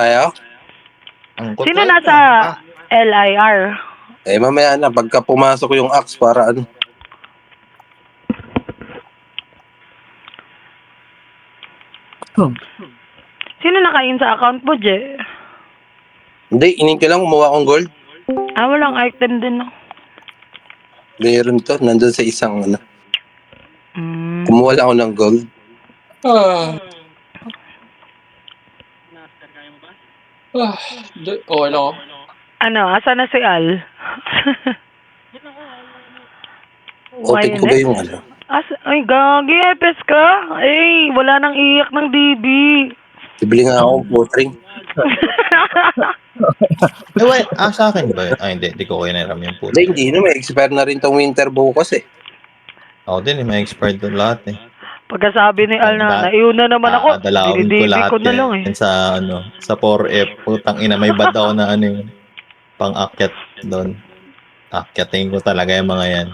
Tayo? Sino nasa LIR? Mamaya na, pagka pumasok yung axe para ano. Sino nakain sa account mo, Je? Hindi, inin ko lang, umuha akong gold. Walang item din, no? Meron to, nandun sa isang ano. Kumuha lang ako ng gold. Okay lang ako. Asa na si Al? Open ko ba yung ano? Ay, gagi, epes ka? Ay, wala nang iyak ng DB. Bibili nga akong potring. Wait, sa akin ba yun? Hindi ko kayo naram yung puto. Hindi na, may expire na rin tong winter bukas eh. Ako din, may expired doon lahat eh. Pagkasabi ni Al na, naiuna naman ako, Dalawin ko DB lahat ko na lang eh. yan sa 4F. Putang ina, may bad ako na ano yung pang-akyat doon. Akyatin ko talaga yung mga yan.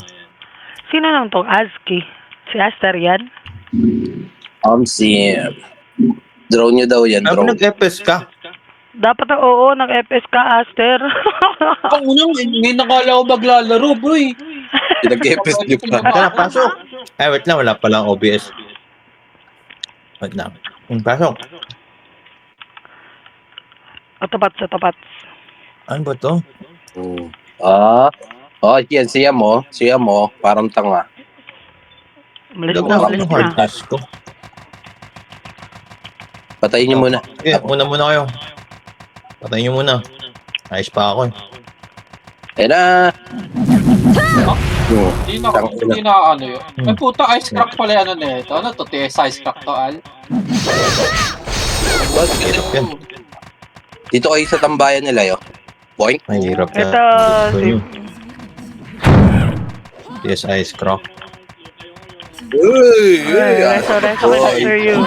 Sino lang tong Aski? Si Aster yan? Si drone nyo daw yan, Ano drone. nag-FS ka? Dapat oo, nag-FS ka, Aster. Ang unang, hindi nakala ko maglalaro, boy. Pinag-epis nyo pa. Tara, pasok! Wait lang, wala palang OBS. Wait lang. Pasok. Sa tapat. Ano ba to? Yan, siya mo, parang tanga. Malis Dago na, ako malis ng na. hardness ko. Patayin nyo muna. Muna kayo. Patayin nyo muna. Ayos pa ako eh. Ayan na! Hindi na ano yun. Ay puta, ice crack pala ano na ito. Ano to? TS ice crack to, Al? Hirap yan. Dito kayo sa tambayan nila, yo. Boing. Mahirap yan. Ito, Gusto nyo. Yes, ice crack. Reso for you.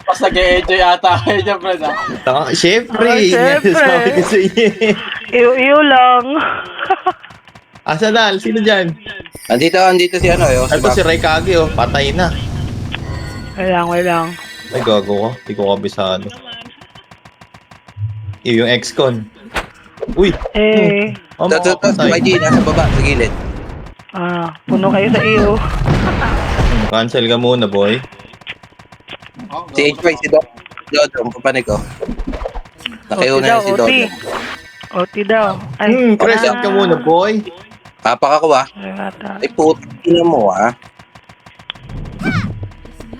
Mas nag-e-enjoy ata kayo dyan, bro. Siyempre! Siyempre. Sabi ko sa inyo. Iyo lang. Dal? Sino dyan? Andito si ano, yo. Ito si Raikage oh. Patay na. Wait lang. Ay, gago ko. Hindi ko kabisado. Yung ex-con. Uy! Sa YG, nasa baba, sa gilid. Puno kayo sa iyo. Cancel ka muna, boy. Si HY, si Dodo, ang papanig ko. Nakiuna yan si Dodo. OT daw. Ay, Present ka muna, boy. Papak ako Ay, puti na mo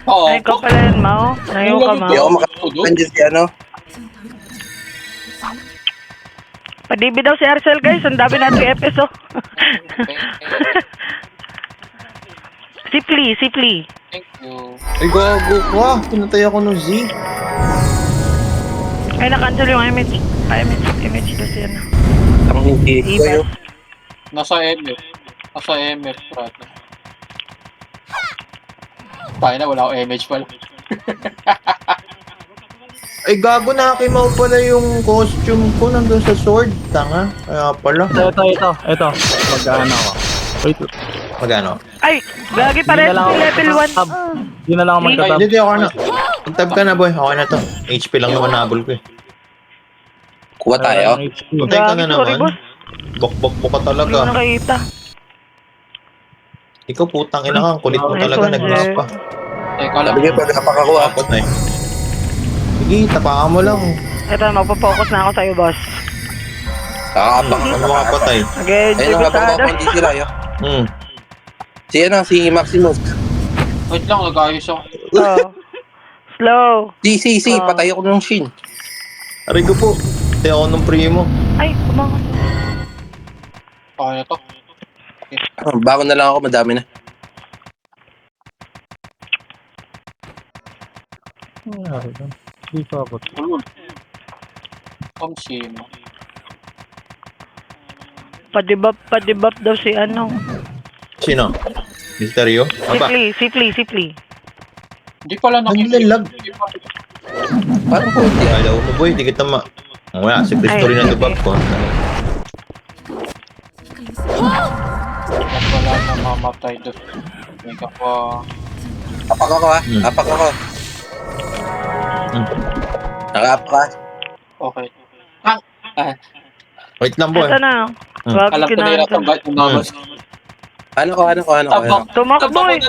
Oo. Ay, ikaw pala yun, Mao. Nayo ka, Hindi ako Mao. makakapan dyan si ano. Padibi daw si Arcel, guys. Ang dami natin FS, oh. Si Pli. Thank you. Ay, gago ka. Pinatay ako ng Z. Ay, na-cancel yung image. Image daw siya na. Ang hindi ko yun. Nasa MF, brad. Tayo na, wala akong image pala. Ay, gago, nakimaw pala yung costume ko nandun sa sword. Tanga. Kaya pala. Ito. Mag-ano ako. Wait, Magano? Ay, gagi pa rin si level 1. yun na lang ako magtatab. Hindi, ako na. Mag-tab ka na, boy. Ako na to. HP lang naman nabol ko eh. Kuha tayo. Patay ka na Sorry, naman. boss. Bok ka Hindi ko talaga. nakita. Ikaw putang ina ka. Ang kulit mo talaga. Nag-miss pa. Teka lang. Sabi nga, pagkapakakuha. Patay. Sige, tapakan mo lang. Ito, magpo-focus na ako sa'yo, boss. Kakapang Ano mga patay? Okay, Ayun, habang ako hindi sila, yo. Si Maximus. Wait lang, nag-ayos ako. Slow. Si, patay ako ng Shin. Aray ko po. Patay ako ng primo. Ay, kumangon. Okay na to. Bago na lang ako, madami na. Hindi pa ako. Sino? Padibap daw si ano. Sino? Misteryo? Aba, Si Pli. Hindi pala ang nakikita. lalag. Parang puti. Ayaw mo boy, di kita wala, si Cristo rin ang dubab ko. Wala na mamatay doon. May ka pa. Apak ako ha. Apak ako. Naka-apak ka. Okay. Wait lang, boy. Ito na. Wag Alam ko na yun kinahanap. ang bait ng namas. Ano ko? Tumakbo eh.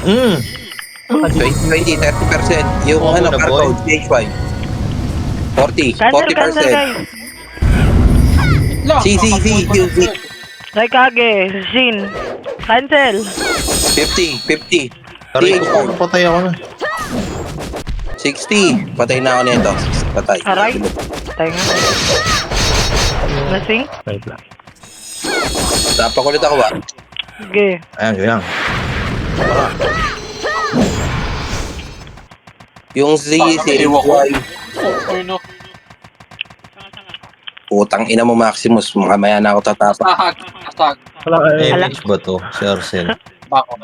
Mm. 20, 30%. Yung Oo, ano, na, cargo, boy. CH5. 40, Cancel, cancel 40%. guys. QC. Raikage, Shin. Cancel. 50, 50. Aray ko, CH5. patay ako na. 60. Patay na ako nito. Patay. Aray. Tayo nga. Lasing? Wait lang. Tapak ulit ako ba? Sige. Ayan, yan. Yung Z, Iwan ko. CH5. Oh, no. Putang ina mo, Maximus. Mamaya na ako tatapak. Sahag. Wala eh. Image ba to? Si Arcel. Bako.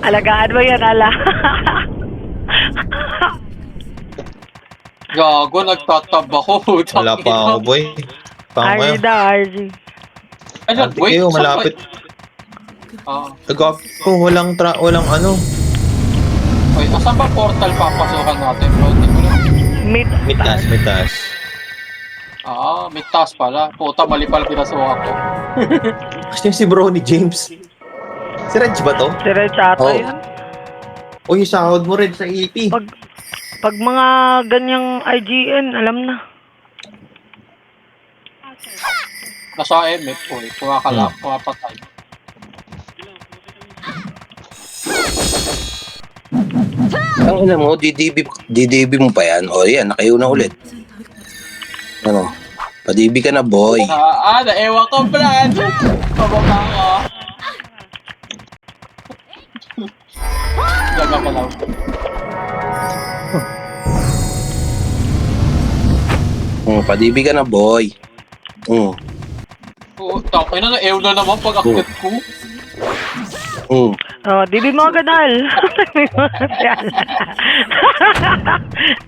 Alagaan mo yan, ala. Gago, nagtataba ko. Wala pa ako, boy. Pang RG kayo. daw, RG. Ayun, Ante wait. kayo, saan malapit. ba? Agap ko, walang ano. Wait, asan ba portal papasukan natin, bro? Hindi ko lang. Mid. May taas. May task pala. Puta, mali pala pinasukan ko. Kasi si bro ni James. Si Reg ba to? Si Red Chato Oh. yan. Uy, sahod mo rin sa EP. Pag mga ganyang IGN, alam na. Nasa MF po eh. Pumapatay. Ang ina mo, DDB mo pa yan. O yan, nakayo na ulit. Ano? Pa-DB ka na, boy. Naewan ko, Brad. Pababa ko. Gagagalaw. Pa-DB ka na, boy. Puta, ina na ew na naman pag akit ko. Oh, DB mo agad, Al.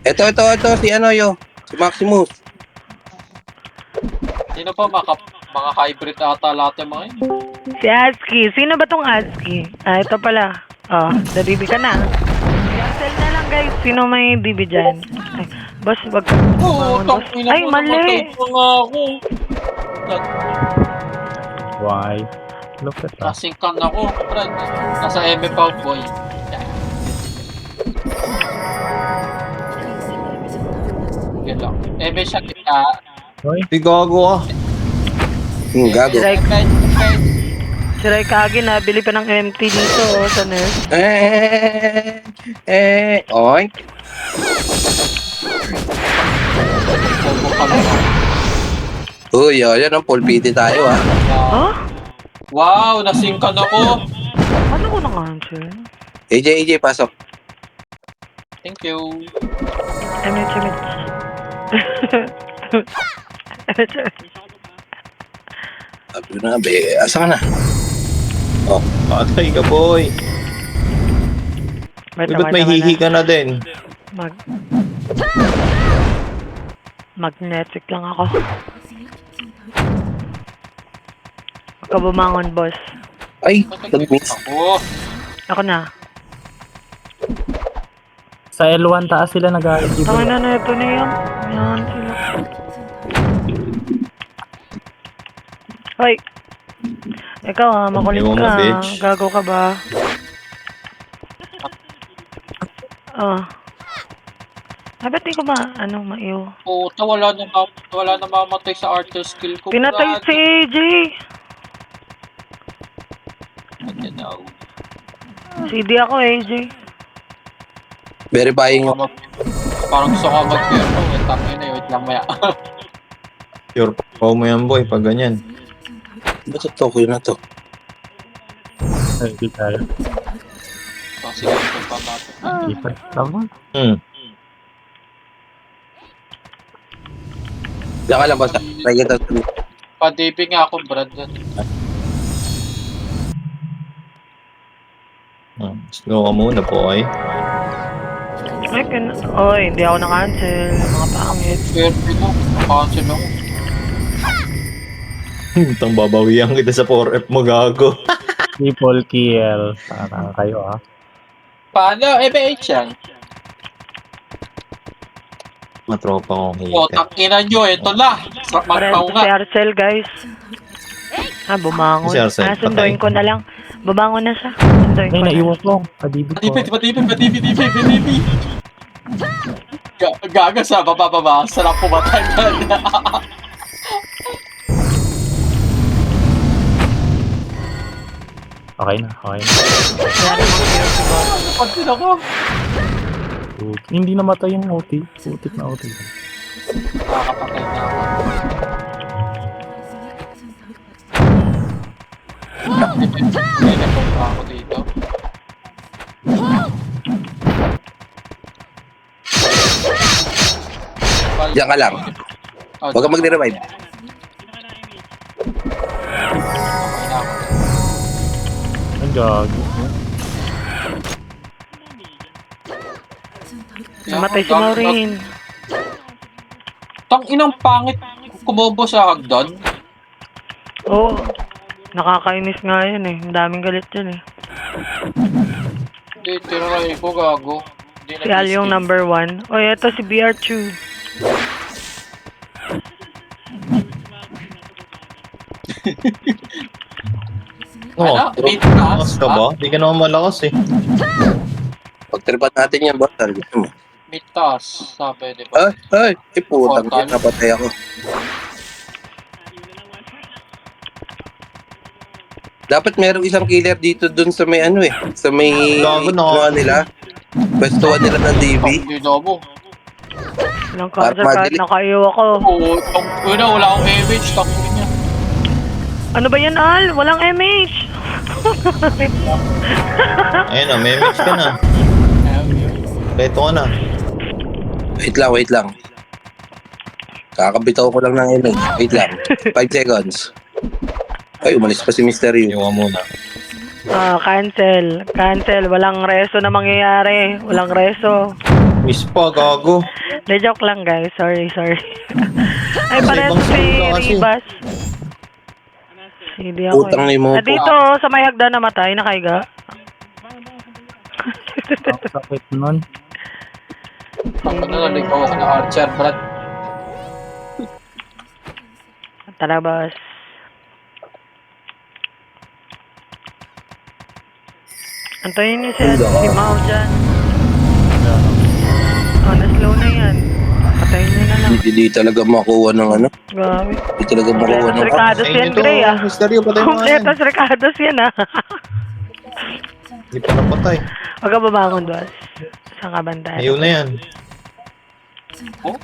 Ito, si ano yo. Si Maximus. Sino pa mga hybrid ata lahat yung mga yun? Si Aski. Sino ba tong Aski? Ito pala. Oh, DB ka na. Cancel na lang, guys. Sino may DB dyan? Ay, boss, wag ka. Oo, boss. tangina Ay, mo mali. namatay pa nga ako. Why? Look at that. Nasingkan ako, Brad. Nasa MF out, boy. Yan lang. MF siya kita. Uy, gago ah. Gago. Si Raikage, nabili pa ng MT dito, oh, sa nurse. Oy. Bobo ka lang. Uy, yan ang full PT tayo ah. Huh? Wow, nasingkan ako. Ano ko na-cancel? AJ, pasok. Thank you. MH. Sabi ko na, be, asa ka na? Patay ka, boy. Wait Uy, lang, ba't may wait lang, hihi ka na din? Magnetic lang ako. Huwag ka bumangon, boss. Ay, nag-miss. Ako. Ako na. Sa L1 taas sila nag-RG. Tama na ito na yan. Yan sila. Hoy! Ikaw makulit Ewan mo, ka. bitch. Gago ka ba? Ba't di ko ba, maiw? Puta, wala na mamatay sa archer skill ko. Pinatay Brad. si AJ! I don't know. CD ako, AJ. Verifying mo. Parang gusto ko mag-pero. Tangin na yun. Wait lang maya. Pure pao mo yan, boy, pag ganyan. Ba't ito ko na to? Hindi tayo. Sige, ito pa natin. Keeper. Tama. Diyan ka lang ba? Try kita. Pa-DB nga ako, Brad. Slow ka muna, boy. Oy, hindi ako na-cancel. Mga pangit. Swerte ko. Cancel ako. Itang babawihan kita sa 4F mo, gago. Triple kill. Parang kayo ah. Paano? MH yan. Mga tropa kong O, hater. tangina nyo, ito na. Sarap Pareho magpaw to nga. si Arcel, guys. Bumangon. Si Arcel, Sunduin patay. ko na lang. Babangon na siya. Sunduin ko Ay, na. naiwan ko. Kadibig ko. Patibi. Gaga sa baba. Sarap pumatay na. Okay na, okay na. Kaya rin mga kill si boss. Pagtin ako. Hindi namatay yung OT. Putik na OT. Nakakapatay na ako. May napunta ako dito. Diyan ka lang. Oh, Huwag kang magre-revive. okay na ako. Ang gagi. Namatay si Maureen. Tang inang pangit kumobo sa hagdan. Oo. Nakakainis nga yan eh. Ang daming galit yan eh. Hindi, tinaray ko gago. Hindi Si Al yung number 1. O, eto si BR Chu. Oh, Ano? May malakas taas ka ba? Hindi ka naman malakas eh. Pagtripan natin yan, boss. Ano gusto mo? May taas, sabi, di ba? Ay, putang Portal. yan. Napatay ako. Dapat merong isang killer dito dun sa may ano eh. Sa may Gago na. ano nila. Pwestuhan nila ng DB. Hindi na mo. Ilang Parang cancer kahit madali. nakaiyo ako. Oo, wala akong image, takbo niya. Ano ba yan, Al? Walang MH. Ayun na, may mix ka na. Beto ka na. Wait lang. Kakabitaw ko lang ng image. Wait lang. 5 seconds. Ay, umalis pa si Mr. Yu. Iwan muna. Cancel. Cancel. Walang reso na mangyayari. Walang reso. Miss pa, gago. De joke lang, guys. Sorry. Ay, Kasi pareho ibang si sila kasi. Ribas. Hindi ako Utang ni mo. Dito, sa may hagdan namatay, nakaiga. Ang sakit nun. Ako na naligaw ako ng Archer, Brad. Talabas. Antayin niyo si Mao dyan. Na-slow na yan. Patayin niyo na lang. Hindi talaga makuha ng ano. Grabe. Hindi talaga makuha ng Ricardos yan, Gray ah. Mr. Yu, patay mo nga yan. Kompletos Ricardos yan ah. Hindi pa napatay. Huwag ka babangon, boss. Saan ka banda? Ayaw na yan. Oh?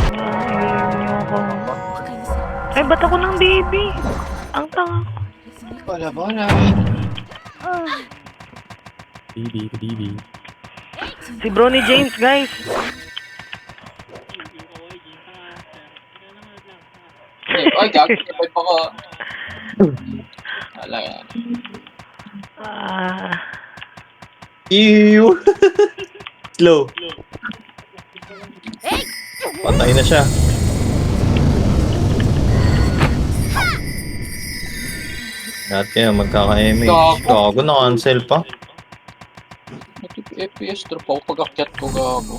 Ay, naiiling niyo ako. Ay, ba't ako ng baby? Ang tanga. Wala. Didi. Si Brony James, guys. Ay, gago, kapay pa ko. Wala yan. Ah, Ew! Slow. Patay na siya. Lahat kayo magkaka-MH. Gago. Gago, na-cancel pa. FPS drop ako pag-akyat ko, gago.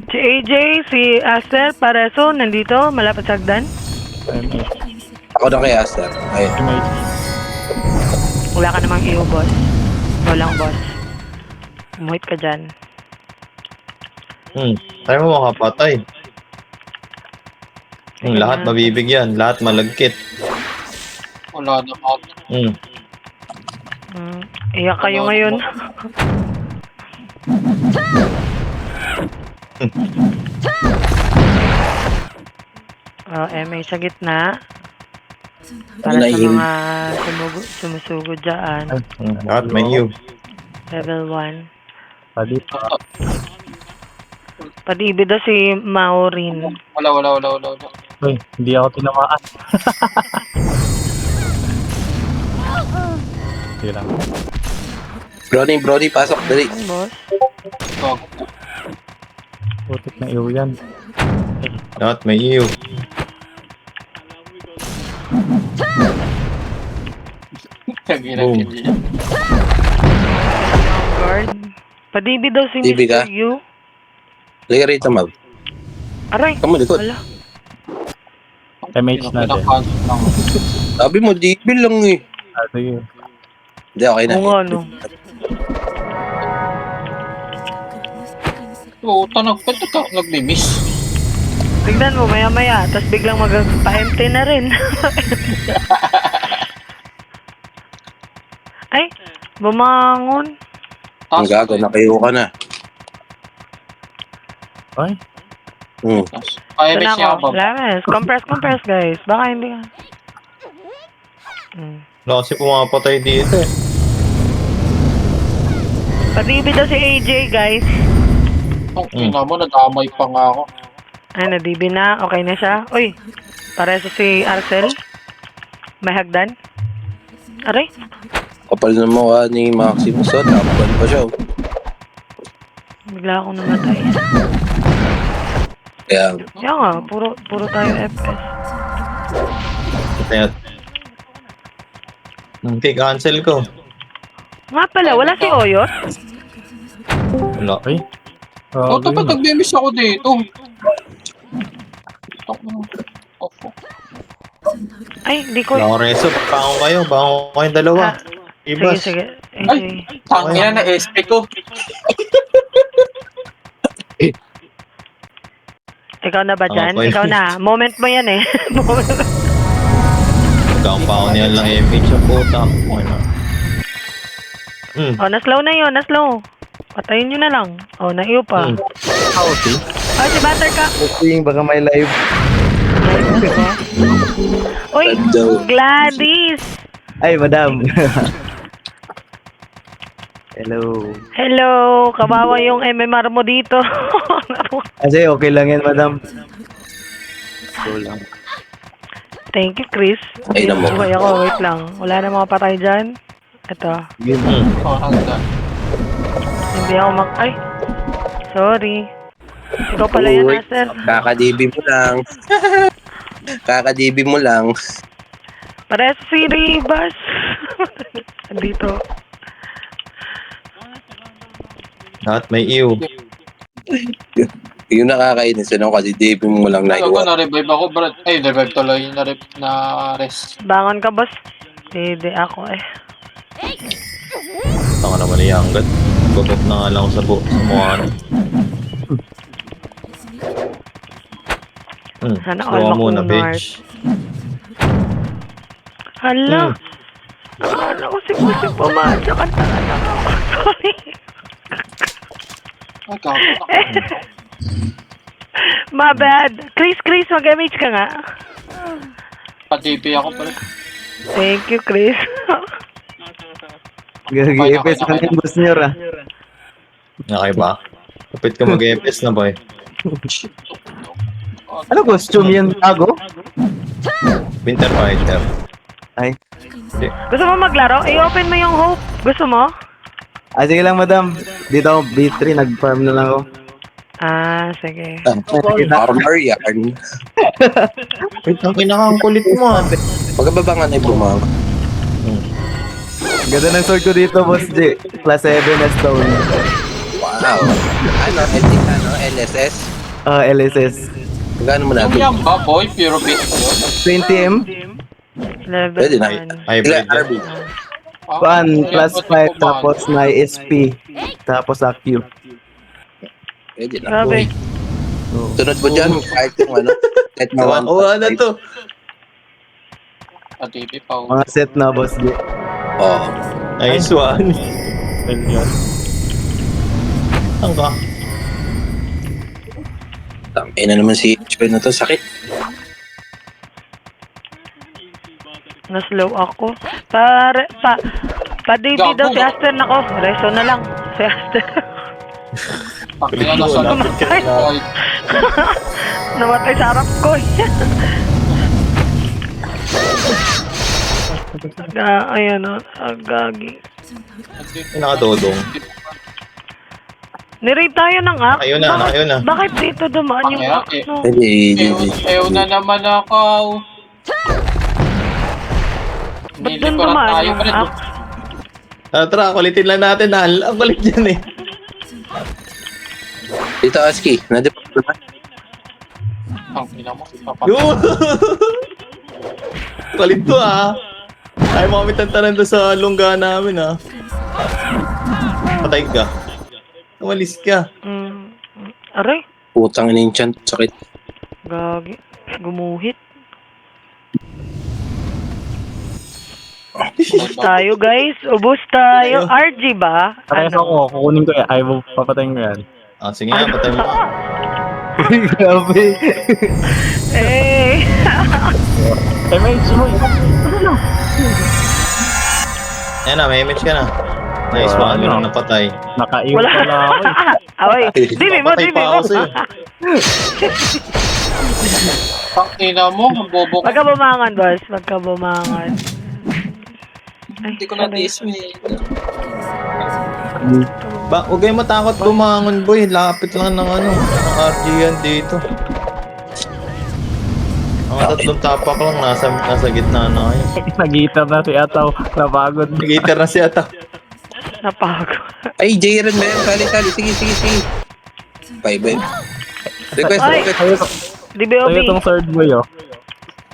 si AJ, si Aster, Pareso, nandito, malapit sa hagdan. MH. Ako na kay Aster. Ayun. MH. Wala ka namang iyo, boss. Walang boss. Umuhit ka dyan. Tayo mo makapatay. Lahat mabibigyan. Lahat malagkit. Wala na ako. Iyak kayo ngayon. MA sa gitna. Para sa Nahihil. mga sumusugod dyan. Lahat may you. Level 1. Padi. Padibid daw si Maureen. Wala. Uy, hindi ako tinamaan. Sige lang. Brody, pasok. Dali. Boss. Gago. Putik na iyo yan. Dapat may iyo. Kaginang Boom. hindi. Guard. Pa-DB daw si DB ka? Mr. Yu. Liga rito, Mab. Aray. Kamu, likod. Wala. MH na din. Pinakancel lang. Sabi mo, DB lang eh. Ah, sige. Hindi, okay na. Oo nga, no. Puta, nagmi-miss. Tignan mo, maya-maya. Tapos biglang magpa-empty na rin. Ay, bumangon. Ang gago, nakayo ka na. Ay, Kaya Ito may na siya ako. ba? Lames. Compress, guys. Baka hindi ka. Wala kasi pumapatay dito eh. Pa-DB daw si AJ, guys. Ang ina mo, nadamay pa nga ako. Ay, na-DB na. Okay na siya. Uy, pareso si Arcel. May hagdan. Aray. Kapal na mukha ni Maximus. So, tapuan pa siya. oh. Bigla akong namatay. Kaya, Kaya nga, puro tayo FPS. Kaya, cancel ko. Nga pala, wala si Oyot. Wala. ay. Puta, ba't nagmi-miss ako dito? Ay, di ko. Wala akong reso. Bangon kayo. Bangon kayong dalawa. Ah, sige, Ibas. sige. Ay, tangina na SP ko. Ikaw na ba dyan? Okay. Ikaw na. Moment mo yan eh. Magkampaon yan lang MH sa puta. Okay na. Oh, na-slow na yun. Na-slow. Patayin nyo na lang. Oh, na-iyo pa. Okay. Oh, si Buttercup. Hoping baka may live. Uy, Hello. Gladys. Ay, madam. Hello. Hello. Kawawa yung MMR mo dito. Kasi okay lang yan, madam. So lang. Thank you, Chris. Ay, naman. Buhay ako. Wait lang. Wala na mga patay dyan. Ito. Oh, hanggang. Hindi ako Ay. Sorry. Ikaw pala yan, Uy, Nasser. Kaka-DB mo lang. Kaka-DB mo lang. Pares si Ribas. Dito. Dapat may iyo. Yung nakakainis, ano, kasi DB mo lang na Ano ko, iwan. na-revive ako, bro. Ay, na-revive tuloy. Na-rest. Bangon ka, boss. Hindi ako eh. Taka naman ni Yangat. Bubok na nga lang ako sa mukha. Sana all Slow muna, makunart. bitch. Hala. Akala ko si Pusi pumasok. Ang tanga ako. Sorry. Ay, gago. My bad. Chris, mag-MH ka nga. Pa-DP ako pala. Thank you, Chris. Gag-ipis ka ng boss niyo, ah. Okay ba? Kapit ka mag-EPS na ba eh? Ano costume yan, Tago? Winter Fighter. Ay. Gusto mo maglaro? I-open mo yung hope. Gusto mo? Ah, sige lang, madam. Dito ako, B3, nag-farm na lang ako. Ah, sige. Armor yarn. Wait, ang kinakang kulit mo ah. Pagkababangan ay bumang. Ganda ng sword ko dito, boss J. Class 7 na stone. Wow. LSS? LSS. Magkano mo Yung natin? yan ba, boy? Pure bit ko yun. 20M? Level Pwede na. 1. Hybrid. Ilan RB? Kuan, plus 5, tapos na SP. Tapos AQ. Pwede na. Grabe. Sunod mo dyan, kahit yung ano. Kahit na one. Kawawa na to. Pa-DP pa. Mga set na, boss J. Oo. Nice one. Well, yan. Ang ka? Tangay na naman si HP na to. Sakit. Na-slow ako. Pa-DB daw si Aster. Nako, reso na lang. Si Aster. Pakila na sa Lapit ka na. boy. Namatay sa harap ko. Ayan o. Agagi. Yung nakadodong. Nirate tayo ng act. Nakayo na, nakayo na. Bakit dito dumaan yung Kaya, act? eh. No? Ew na naman ako. Ba't doon Nilikuran dumaan tayo yung pa rin. act? Tara, kulitin lang natin. Ang kulit yan eh. Dito, Aski. Nadip na. Ang ina mo. Yun! Kulit to ah. Ay, mga mitantanan doon sa lungga namin ah. Patay ka. Umalis ka. Aray, Putang in-enchant. Sakit. gagi. Gumuhit. Ubus tayo, guys. Ubus tayo. RG ba? Parehas ako, kukunin ko yan. Ay, papatayin ko yan. Ah, sige nga, patay mo. Grabe. Eh. MH mo. Ayan na, may image ka na. Nice one, yun ang napatay. Nakaiwan Wala. pala ako eh. Away. Dibi mo, Papatay dibi pa mo. ako sa'yo. Ang ina mo. Ang bobo ko. Wag ka bumangon, boss. Wag ka bumangon. Ay, Hindi ko na sorry. dismiss. Huwag kayong matakot bumangon, boy. Lapit lang ng ano, ng RG yan dito. Ang tatlong tapak lang, nasa gitna na kayo. Nag-hitter na si Ataw. Napagod. Nag-hitter na siya ata. Napagod. Ay, Jaren ba yan? Kali. Sige. Bye. Request. Ay. Dibi, Sa'yo Obi. tong third boy oh.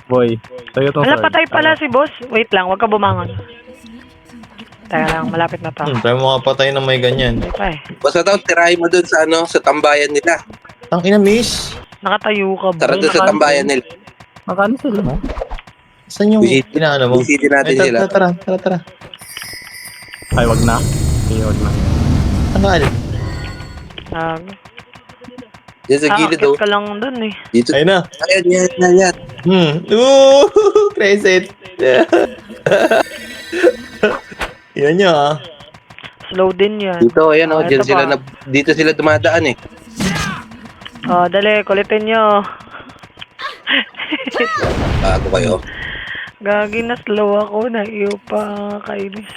Boy. Sa'yo tong Ala, third. patay pala si boss. Wait lang, wag ka bumangon. Teka lang, malapit na to. Tayo mga patay na may ganyan. Hindi pa eh. Basta daw, tirahin mo doon sa sa tambayan nila. Tang ina, miss. Nakatayo ka, Tara boy. doon sa tambayan nila. Makano sila mo? Saan yung Visit- inaano mo? Visitin natin Ay, sila. tara. Ay, wag na. Sige, wag na. Tangal. Diyan sa gilid daw. Akit ka lang dun eh. Dito. Ayun na. Ayan. Ooh, crescent. Yan nyo ah. Slow din yan. Dito, ayan Ah, Diyan ito sila pa. dito sila dumadaan eh. Oh, dali, kulitin nyo. Bago kayo. Gagi na slow ako. Naiyo pa kainis.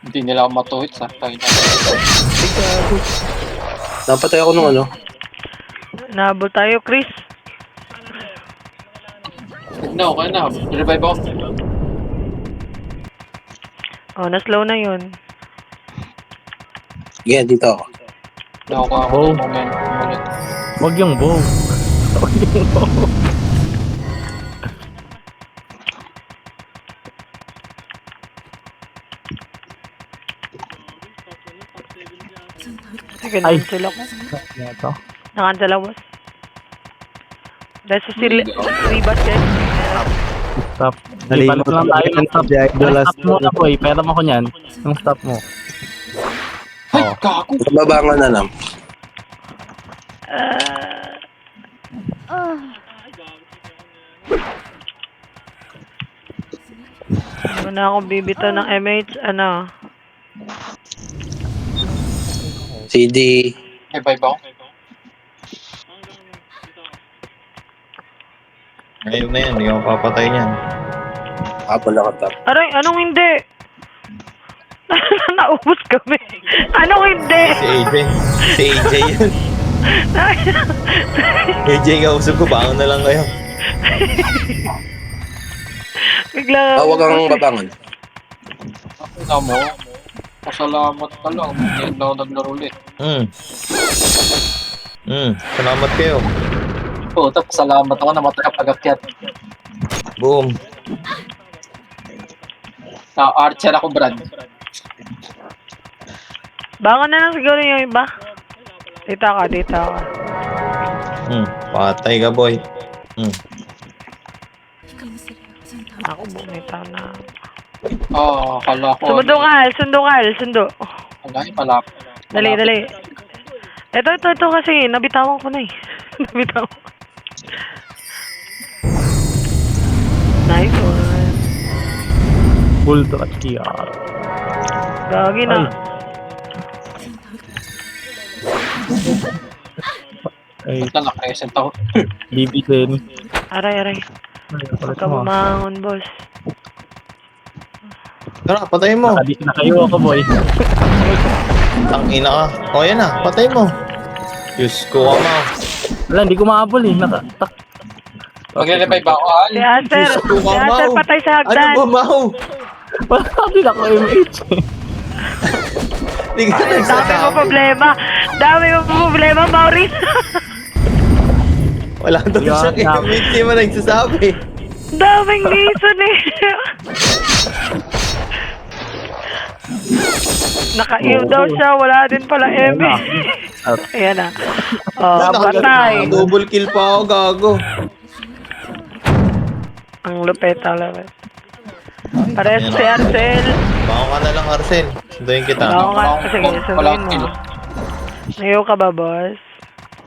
Hindi nila ako matuhit sa tayo na. Napatay ako nung Nabol tayo, Chris. No, okay na. Revive ako. Oh, na-slow na yun. Sige, dito ako. Nakuha ako Oh. ng momentum ulit. Wag yung bow. Wag yung bow. Sige, Ay. na-cancel ako. Ito. Na-cancel ako, boss. Dahil sa Ribas, guys. Stop. Nalimot Ipalit lang tayo ng stop. Jack the last Stop mo na boy. Pera mo ko niyan. Yung stop mo. Ay, Oh. gago. Babangon na lang. Ano na ako bibito ng MH, ano? CD. Revive ako. Ngayon na yan, hindi ako papatay niyan. Pala ka tap. Aray, anong hindi? Naubos kami. Anong hindi? Si AJ yun. AJ kausap ko, bangon na lang kayo. Bigla. Huwag kang babangon. Ina mo. Pasalamat ka lang. Hindi na ako naglaro ulit. Salamat kayo. Puta, pasalamat ako. Namatay ka pag-akyat. Boom. Na-archer ako, Brad. Bangon na lang siguro yung iba. Dito ka. Patay ka, boy. Ako, bumitaw na. Oo, akala ko. Sundo. Alay, pala. Dali. Ito kasi, nabitawan ko na eh. Nabitawan ko. Nice one. Full to at PR. Gagi na. Ay, Ba't na na-present ako? BB din. Aray. Huwag ka mo. bumangon, boss. Tara, patayin mo. Nakayo ako boy. Ang ina ka. O yan na, patay mo. Diyos ko, ama. Wala, hindi ko mahabol eh. Magre-revive ako, Al. Si Aster. Diyos ko, Si Aster mamaw. patay sa Ano hagdan. ba, Mau? Wala, din ako MH eh. Hindi ka Dami mo nagsasabi. problema. Dami mo problema, Maureen. Wala daw siyang Yan, hindi mo nagsasabi. Daming reason eh. Naka-ew daw siya. Wala din pala Eme. Ayan na. Oh, patay. Double kill pa ako, gago. Ang lupet, ang lupet. Pares si Arcel. Bako ka na lang, Arcel. Sunduin kita. Oo nga. Sige, Wala sabihin kill. mo. Ngayon ka ba, boss?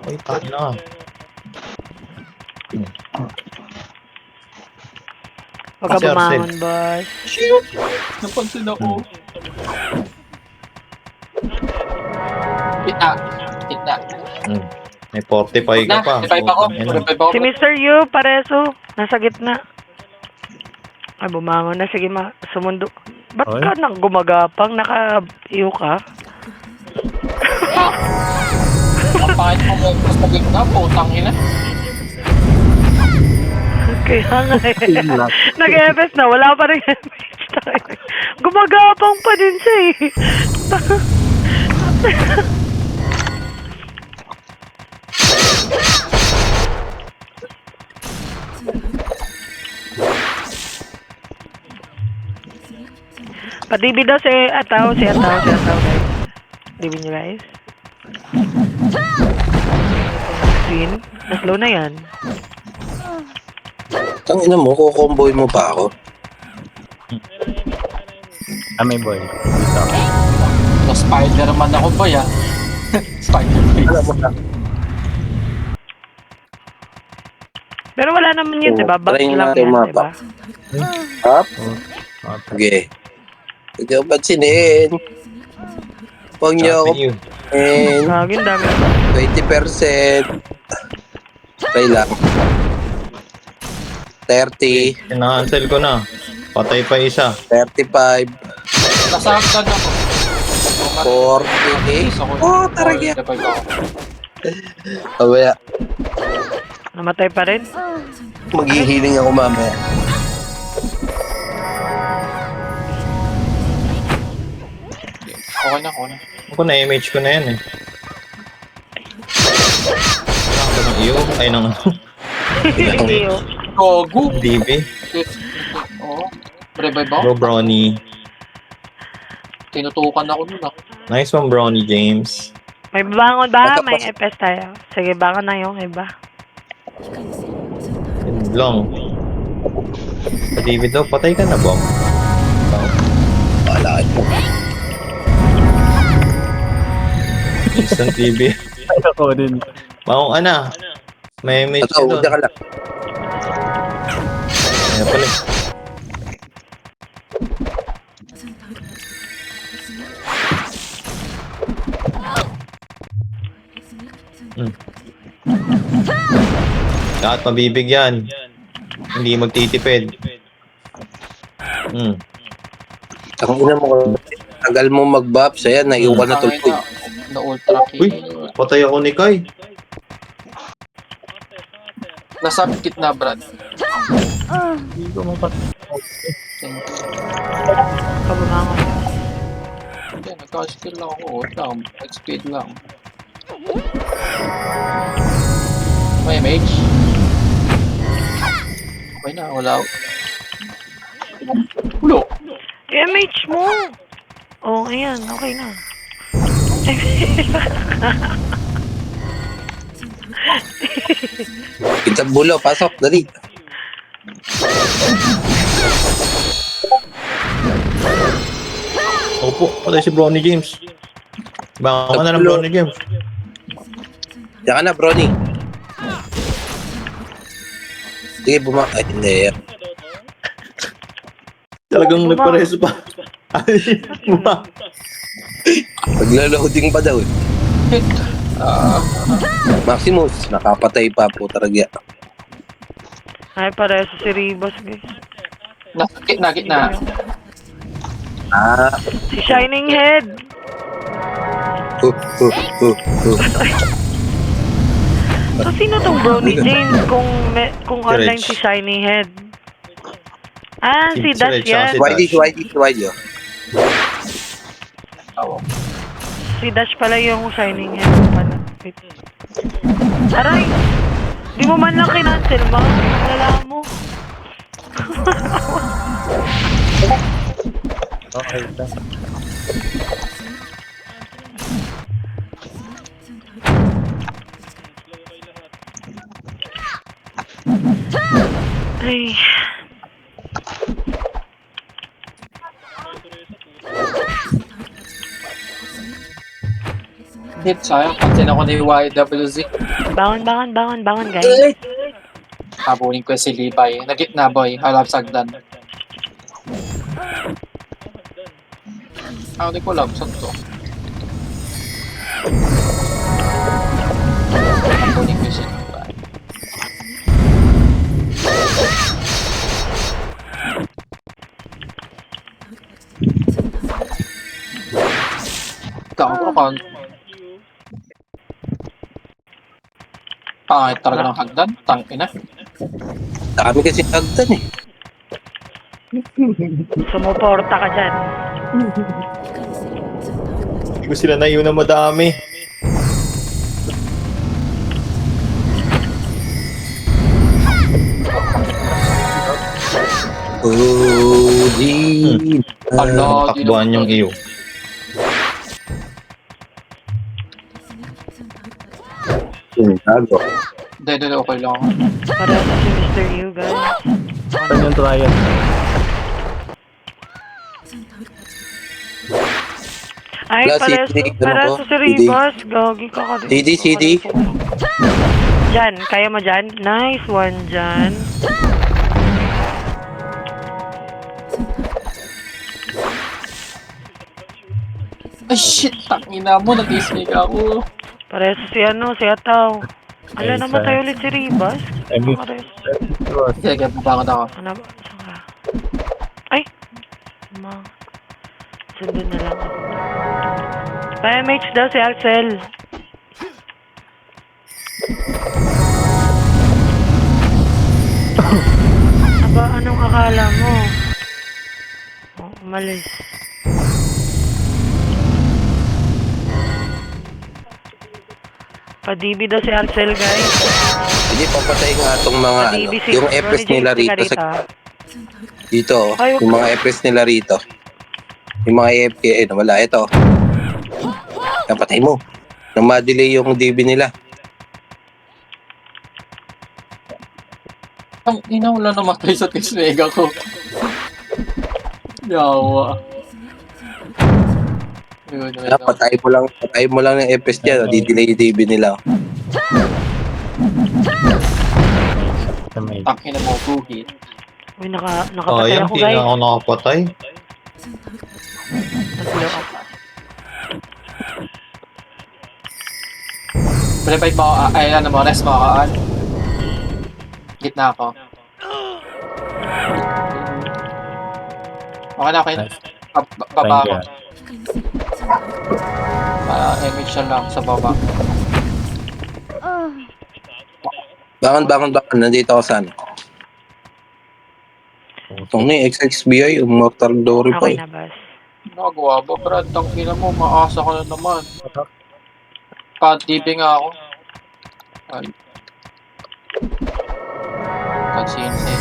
Uy, tayo na. Huwag ka Si Arcel. bumangon, boss. Shoot! Napansin ako. Kita. Kita. May 45 ka Na, pa. revive ako. Putang ina. Revive ako. Si Mr. Yu, pareso. Nasa gitna. Ay, bumangon na. Sige, sumundo. Ba't Oy. ka nang gumagapang? Naka-iyo ka? Ang pangit mo mo sa gitna, putang ina. Kaya nga eh. Nag-EFS na. Wala pa rin EFS. Gumagapang pa din siya eh. Padibi daw si Ataw, guys. Dibi niyo guys. Twin, naslow na yan. Tang ina mo, kukomboy mo pa ako. May boy. Dito. So, Spider-Man ako ba yan? Spider-face. Pero wala naman yun, diba? Back Try lang natin yan, mapa. diba? Up? Okay. Sige. Hindi ko pansinin. Huwag niyo ako Sabi niyo. pansinin. Laging dami. 20%. Okay lang. 30. Ina-cancel ko na. Patay pa isa. 35. Nasa hagdan ako. 40. Ako. Oh, taragya. Revive ako. Mamaya. Namatay pa rin. Maghihiling ako mamaya. Okay na, okay na. Ako na image ko na yan eh. Ako ng iyo. Ay, ng ano. Hindi oh. Gogo! DB. Oo. Revive ako. Bro, Brownie. Tinutukan ako nun ah. Nice one, Brownie James. May bangon ba? Pagka- May FS tayo. Sige, baka na yung iba. Yun lang. Sa David daw, patay ka na ba? Wala ka. Instant TV. Ay, ako din. Maong ana. May image ka Totoo, doon. diyan ka lang. Ayan pala. Lahat mabibigyan. Hindi magtitipid. Ang ina mo, tagal mo mag-buff, saya, naiwan na tuloy. Na ultra Uy, kill. patay ako ni Kai. Nasa gitna, Brad. Hindi ko mapat. Kabumangon. Hindi, nagka-skill lang ako. Hold lang. Speed lang. May mage. Okay na, wala. Ulo! MH mo! Oh, ayan. Okay na. Kita bulo, pasok, dali. Opo, patay si Brownie James. Baka ka na ng Brownie James. Diyan ka na, Brony. Sige, ay, hindi. Talagang nagpareso pa. Naglo-loading pa daw eh. Maximus, nakapatay pa po talaga. Ay, pareso si Ribos, guys. Nasa gitna, gitna. Ah, Si Shining Head. So, sino tong Brony Jane kung online si Shiny Head? Ah, si Si Dash Reg, tsaka yan. si YD, YD, YD. Si Dash pala yung Shining Head pala. Wait. Aray! Di mo man lang kinancel, ma. Wala mo. Okay, ito. Ay. Hit, sayang. Pansin ako ni YWZ. Bangon, guys. Habulin ko si Levi. Nagitna boy. Halap sagdan. Hindi ko alam. Saan to? Habulin ko si Levi. Gago ka. Pangit talaga ng hagdan. Tangina. Dami kasi hagdan eh. Sumuporta ka dyan. Hindi ko sila na yun na madami. Odin. Ala, di Takbuhan naman yung yun. iyo. Tago. Hindi, okay lang. Para sa si Mr. Yu, guys. Saan yung trial? Ay, Wala, para CD, para ano sa ko? si Ribas. Gagi ka ka din. CD. Dyan, kaya mo dyan? Nice one dyan. Ay shit, tangina mo. Nag-ismig ako. Para sa si si Ataw. Ala, Ay, namatay ulit si Ribas. I mean, Pares. Sige, bubangon ako. Ano ba? Saan ka? Ay! Ma. Sundin na lang ako. Pa-MH daw si Alcel. Aba, anong akala mo? Oh, umalis. Padibi daw si Alcel, guys. Hindi papatay nga itong mga ano, Padibi si yung epres Ronnie nila James rito sa Garita. dito, oh. Ay, Yung mga epres nila rito. Yung mga AFK, wala ito. Napatay mo. Nang ma-delay yung DB nila. Ang ina, wala namatay sa tismega ko. Yawa. Yun. Patay mo lang ng epres dyan, di-delay yung DB nila. sa may... Tangina mo, buhit. Uy, nakapatay Sayang, ako, di guys. na ako nakapatay. Nag-blow up. Revive mo, ay ano mo, rest mo ako, Al. Gitna ako. Okay na, okay. Nice. Baba Thank ako. you. Image siya lang sa baba. Bangon. Nandito ako saan? Itong ni XXBI, yung Mortal Glory pa Okay eh. na, boss. Nagawa ba, Brad? Tangina mo, maasa ka na naman. Pa-DB nga ako. Ay. Kansinsi.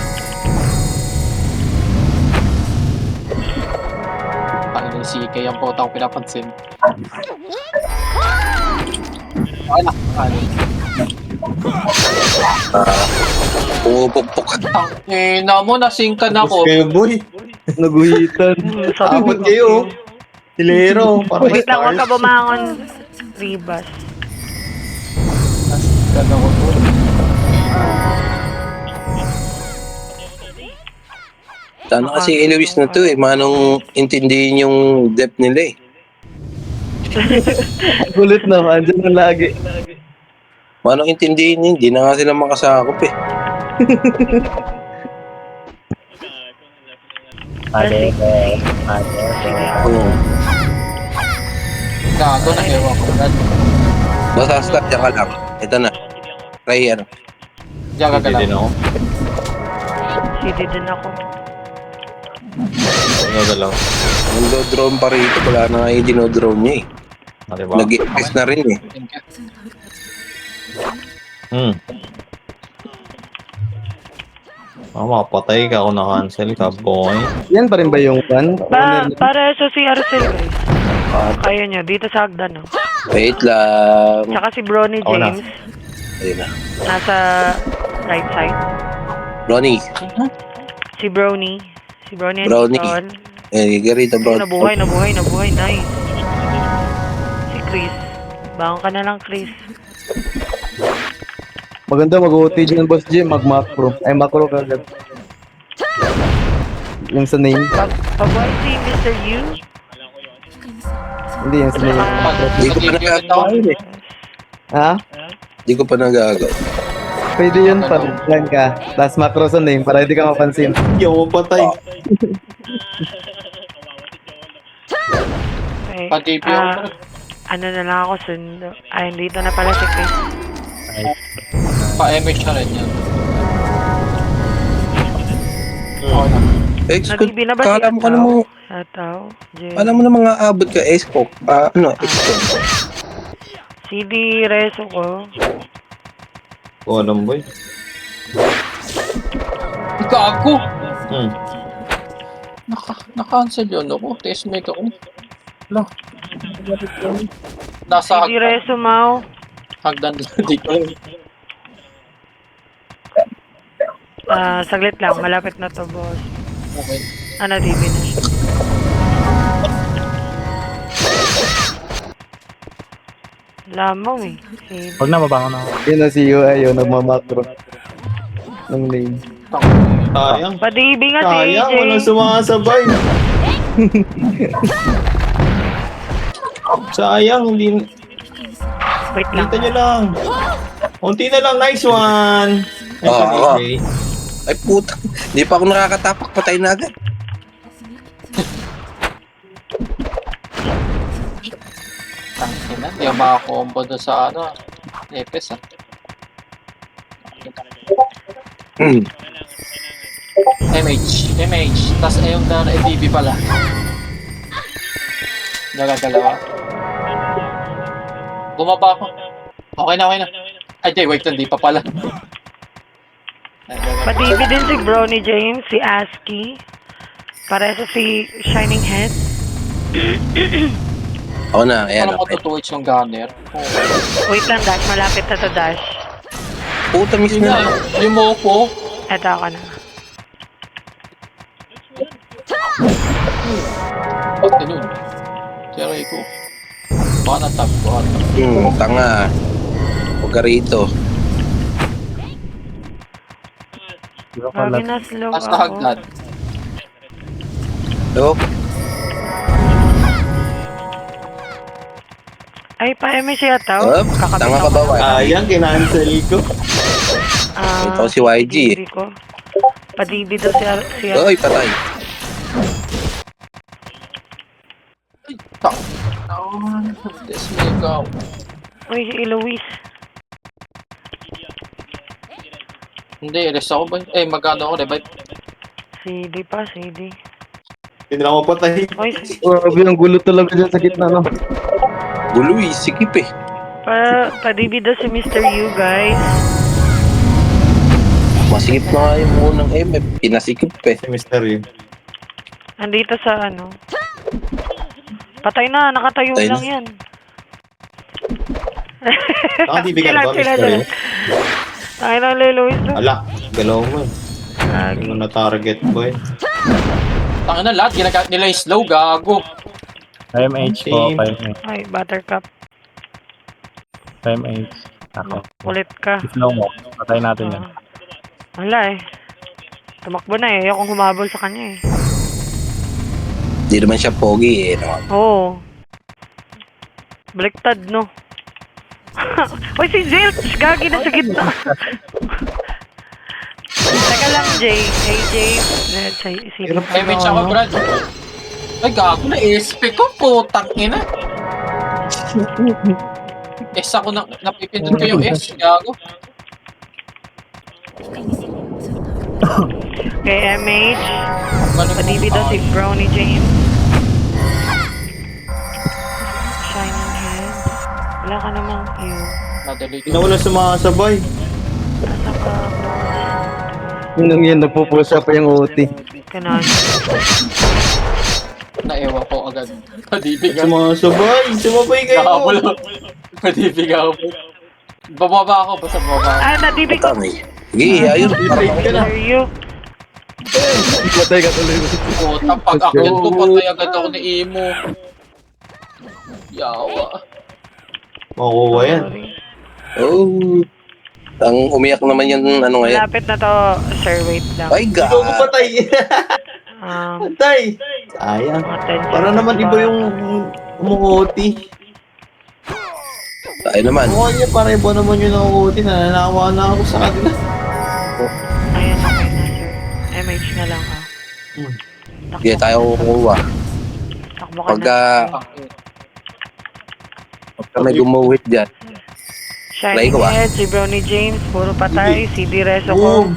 Tangina yung CK ang potang pinapansin. Anak, ano? Pumupukpok. Tangina mo, nasingkan ako. Kayo, boy. Naguhitan. Takot kayo. Hilero. Parang Wait lang, huwag ka stars. bumangon. Ribas. Nasingkan ako. Sana kasi Eloise na to eh. Manong intindihin yung depth nila eh. Kulit na, andyan na lagi. Manong intindihin yun, hindi na nga sila makasakop eh. Mother, Sige. mother. Oo. Gago na ewan ko. Brad. Basta start dyan ka lang. Ito na. Try ano. Diyan Hindi din gagalaw. ako. CD din ako. Nagalaw. Nag-drone pa rito. Wala na nga yung dinodrone niya eh. Diba? Nag-express na rin eh. Mapatay ka kung na-cancel ka, boy. Yan pa rin ba yung one? Para sa si Arcel, guys. Kaya nyo, dito sa hagdan, no? Wait lang. Tsaka si Brony Ako na. James, Ayun na. nasa right side. Ronnie. Si Brony. Si Brony and Brony. Nicole. Eh, garito bro. Nabuhay. Nice. Si Chris. Bangon ka na lang, Chris. Maganda mag-OT dyan, Boss J. Mag-macro. Ay, macro kagad. Yung sa name. Pabuhay si Mr. Yu. Hindi, yung sa name. Hindi ko pa nagagawa yun eh. Ha? Hindi ko pa nagagawa. Pwede yun pa. Plan ka. Tapos macro sa name para hindi ka mapansin. Yung patay. Okay. Pati Ano na lang ako sundo. Ay, dito na pala si Chris. pa-MH na rin yan. Okay na. Exco, Nag-ibi na ba si kala mo ka namang, Ataw? Jen. alam mo na mga abot ka, Exco. Exco. CD reso ko. Oo, alam boy. Gago! Hmm. Na-cancel yun ako. Testmate ako. Ala. Nasa CD reso, Mau. hagdan dito. Saglit lang. Malapit na to, boss. Okay. DB na siya. Lamaw eh. CD. Huwag na, mabangon na ako. Yun na si Yu. Ayun, nagmamacro. Ng name. Sayang. Pa-DB nga si Sayang, AJ. walang sumakasabay. Sayang, hindi... Wait lang. Kita nyo lang. Unti na lang, nice one. Nice Oo, one, oo. AJ. Ay puta, hindi pa ako nakakatapak, patay na agad. Tangina. Hindi ako makakombo doon sa ano. Epes ah. MH. Tapos ayun na EDB pala. Nagagalawa. Bumaba ako. Okay na. Ay, di, wait, hindi pa pala. Pa-DB din si Brony James, si ASCII. Para sa si Shining Head. Ako na, ayan. Paano mo tutuwits yung gunner? Wait lang, Dash. Malapit na to, Dash. Puta, miss Yun na. na, yung Mopo. Eto ako na. Ba't ganun? Tiyaray ko. Baka natag ko. Tanga. Huwag ka rito. Zero ka Grabe lang. na slow Tapos na ako. hagdan. Hello? Ay, pa-MS yata. Up, tanga ka ba, Wai? Sayang, kinancel ko. Ito si YG eh. DB ko. Pa-DB daw si Oy, patay. Tak. This may go. Uy, si Eloise. Hindi, rest ako ba? Eh, magkano ako, revive? CD pa, CD. Hindi na ako patay. Uy, Grabe, ang gulo talaga dyan sa gitna, no? Gulo eh, sikip eh. pa-DB daw si Mr. Yu, guys. Masikip na nga yung unang MF. Pinasikip eh. Si Mr. Yu. Andito sa ano. Patay na, nakatayo Patay lang na. yan. Nakatibigan ba, Mr. Yu? Ay na, Eloise. Ala, galaw mo. Lagi. Ano na target, boy? Tangin na lahat, ginagamit nila yung slow, gago. 5H po, 5H. Ay, Buttercup. 5H. Ako. Kulit ka. Slow mo. Patay natin yan. Wala eh. Tumakbo na eh. Ayokong humabol sa kanya eh. Di naman siya pogi eh. No? Oo. Baliktad, no? Uy, si Zilch! Gagi na sa gitna. Teka lang, Jay. Hey, Jay. Si MH ako, Brad. Ay, gago na, SP ko, putang ina. S ako na, napipindot ko yung S. Gago. Kay MH. Balik mo Padibi daw pa. si Brownie James. Shining Head. Wala ka namang view. Nadali Hindi na wala sumakasabay. Nasa ka, Yun yun, nagpo-push up pa yung OT. Kanan. Naiwan ko agad. Padibig ako. Sumakasabay. Sumabay kayo. Nakabulo. Padibig ako. Bababa ako. Basta bababa ako. Ah, nadibig ko. Tami. Sige, ayun. Trade ka na. Are you? Patay ka tuloy. Puta, pag akyat ko, patay agad ako ni Imo. Yawa. Makukuha yan. Sorry. Oh. Ang umiyak naman yan, ano ngayon. Malapit na to, sir. Wait lang. Ay, Ikaw ko God. patay. Patay. Sayang. Mga 10 Para naman seconds iba pa. yung umuoti. Ay naman. Mukha niya para iba naman yung umuoti. Nananawa na ako sa kanila. Ayan, okay na, sir. MH na lang, ah. Takbo Sige, tayo kukuha. Takbo ka Pagka, na. pagka may gumuhit dyan. Shining Play ko, ah. Head, si Brownie James, puro patay. Si D. Rezo ko. Boom.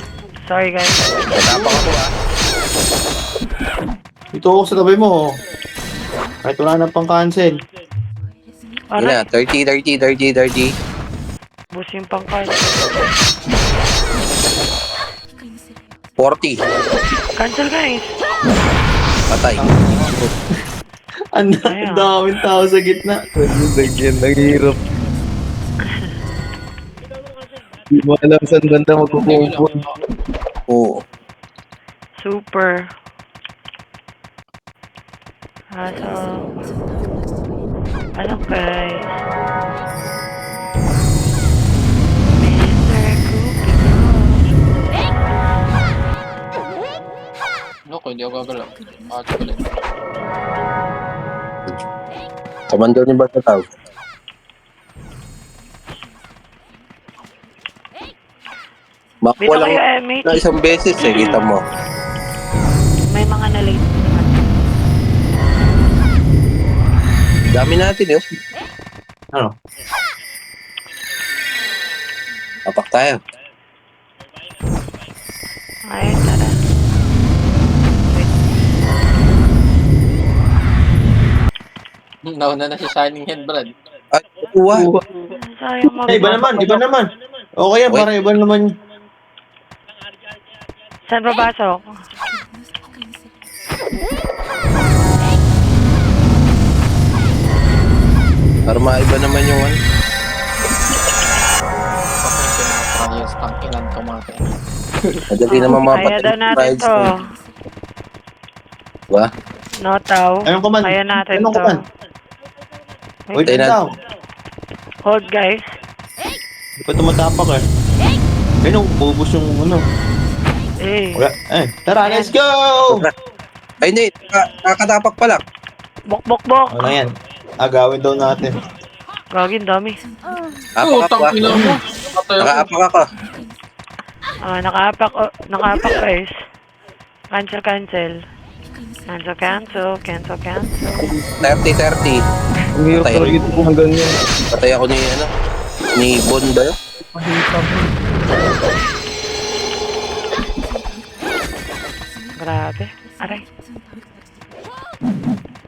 Sorry, guys. Natapang ako ah. Ito ako sa tabi mo. Kahit wala na pang cancel. Yun na, 30. Bus yung pangkal. 40. Cancel, guys. Patay. Ang Ayan. daming tao sa gitna. Lagyan, naghihirap. Hindi mo alam saan banda magkukumpon. Oo. Super. So, ano guys? Mr. Cookie. Loko, hindi ako gagalaw. Ate ko lang. Komando ni Bagataw. Dito Makuha lang kayo, MH. na isang beses eh, kita mo. May mga na-late naman. Dami natin yun. Ano? Apak tayo. Ay, tara. Wait. Nauna na si Shining Head, Brad. Ay, kuha. Sayang mag- Iba naman. Okay yan, Wait. para iba naman. Saan babasok? Para maiba naman yung ano. Papunta mga trials, tangkinan kamate. Madali naman mga Kaya daw natin to. Diba? Notaw. Anong command? Kaya natin Anong to. command? Wait, Tayo na. daw. Hold, guys. Di pa tumatapak eh. Ayun, bubus yung ano. Eh. Wala. Tara, let's go! Ay, hindi. Nakatapak pa lang. Bok, bok, bok. Ano yan? Agawin daw natin. Gagin, dami. Oh, Apak ako. tangkinan mo. Patay ako. Nakaapak ako. Nakaapak, guys. Cancel. Cancel. 30. Ang hirap Patay talaga rin. ito kung hanggang yan. Patay ako ni Bon ba yun? Grabe. Aray.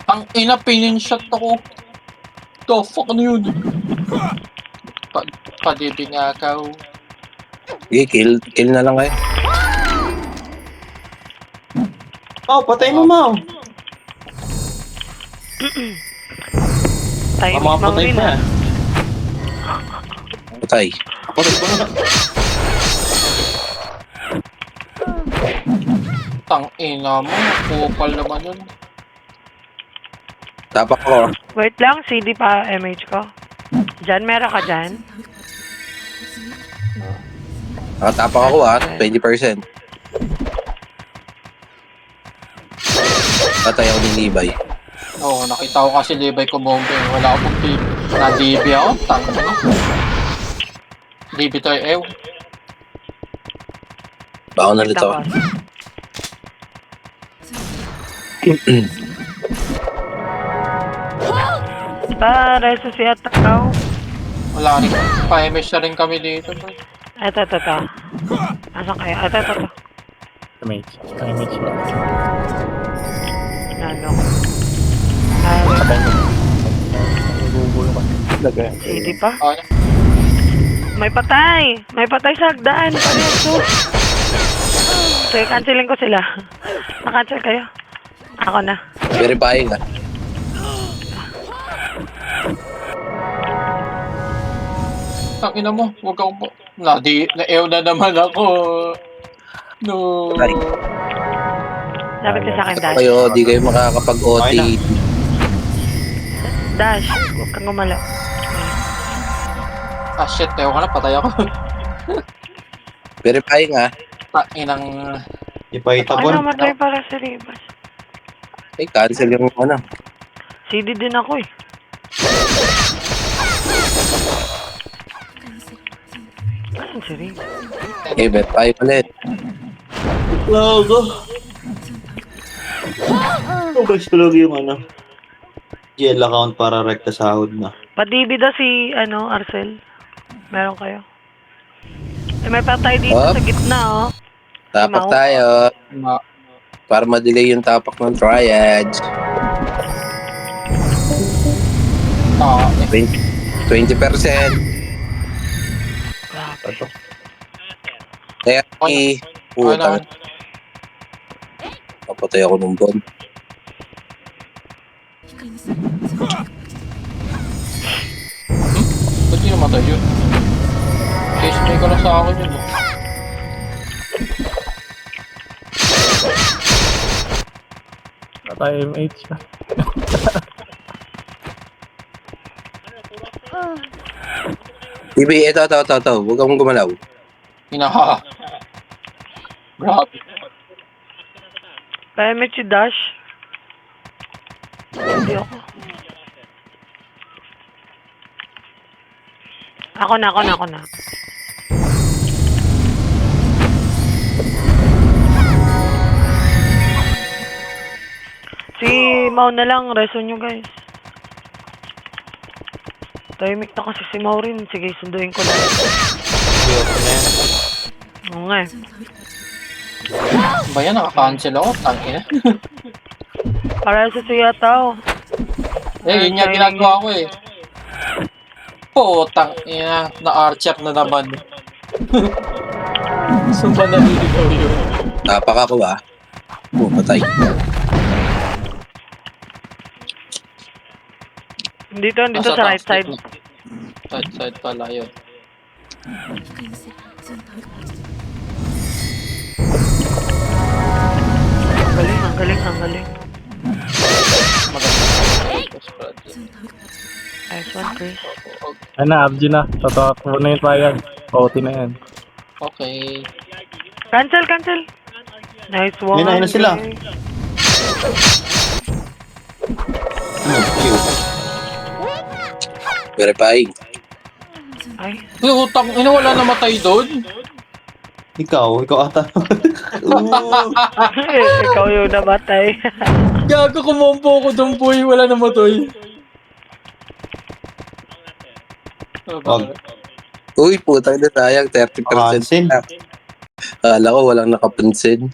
Tangina, pinin-shot ako. The fuck, ano yun? Padibig nga ako. Sige, kill na lang kayo. Oh, patay mo, Mau. Tayo Mga patay rin, pa. ah. Patay. Patay pa nga. Tangina mo, kupal naman yun. Tapak ako. Wait lang, CD pa MH ko. Diyan, meron ka dyan? Nakatapak ako 20%. Patay ako ni Levi. Oo, nakita ko kasi Levi ko bombe. Wala akong tip. Na-DB ako, tangina. DB to ew. Bako nalito. Tapos. Para sa siya tao. Wala rin. Pa-MS na rin kami dito. Boy. Ito. Asan kayo? Ito. Mage. Mage ba? Ano? Patay mo. Nagugulo ka. Lagay. Hindi pa? Ano? May patay sa hagdaan. Pareso. Sige, cancelin ko sila. Na-cancel kayo. Ako na. Verifying ah. Ang ina mo, huwag akong po. Na-ew na naman ako. No. Ay. Dapat ka sa akin, Dash. Kayo, di kayo makakapag-OT. Okay Dash, huwag kang gumalaw. Ah shit, ew ka na, patay ako. Verifying ah. Inang... Ipahitapon. Ano, matay para sa Ribas. Ay, cancel yung ano. CD din ako eh. Ano si Ribas? Okay, verify ulit. Logo. Ubus tulog yung ano. GL account para rekta sahod na. Pa-DB daw si, Arcel. Meron kayo. Eh, may patay dito Oh. sa gitna, oh. Tapak Mau. tayo. Para ma-delay yung tapak ng triads. 20%. Grabe. Kaya, puta. Ano? Papatay ako ng bomb. Ba't di namatay yun? Case may ka na sa akin yun. Patay MH ka. TV, ito. Huwag kang gumalaw. Hinaha. Grabe. Kaya may si Dash. Hindi ako. Ako na. Si Mau na lang, reso nyo guys. Tahimik na kasi si Mau rin. Sige, sunduin ko na. Oo nga eh. Ba yan, naka-cancel ako. Tangina. Para sa siya tao. Yun nga ginagawa ko eh. Putang ina, na-archer na naman. Sumba na nilitaw yun. Tapak ako ah. Patay. Dito sa right side. Right side pala yun. Ang galing. Nice one, Chris. Ano, Abji na. Tatakbo na yung triad. OT na yan. Okay. Cancel. Nice one. Ayun na sila. Verifying. Ay, Utang ina, wala namatay doon. Ikaw ata. ikaw yung namatay. Gago, kumompo ko doon boy, wala namatay. Wag. Uy, putang na sayang. 30%. Cancel. Akala ko walang nakapansin.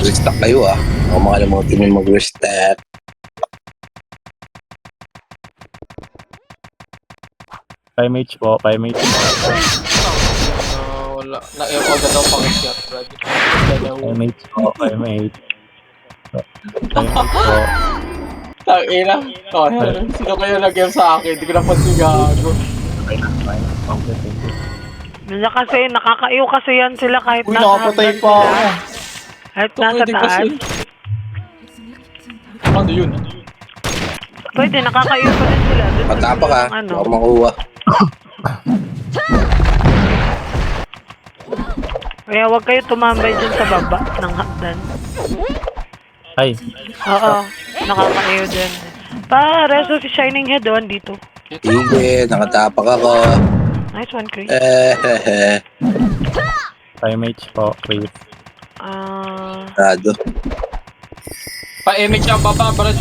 Restock kayo ah. Ako makalimutin yung mag-restock. MH po. MH. Wala. Na-echo na daw pang shot, brad. MH po. MH. MH po. Tangina. Oh, sino kayo nag-game sa akin? Hindi ko napansin gago. Okay na. Okay, thank you. Nila kasi, nakakaiyo kasi yan sila kahit Uy, nasa nakapatay hagdan pa sila. ako. Kahit nasa Pwede taas. kasi. Ano yun? Pwede, nakakaiyo pa rin sila. Doon sa Patapak dulo ah. ng ano. Ako makuha. Kaya huwag kayo tumambay dyan sa baba ng hagdan. Ay, Oo, nakakaiyo din. Para sa si Shining Head, oh, dito. Sige, nakatapak ako. Nice one, Chris. Primate po, Chris. Rado. Pa-image ang baba, Brad.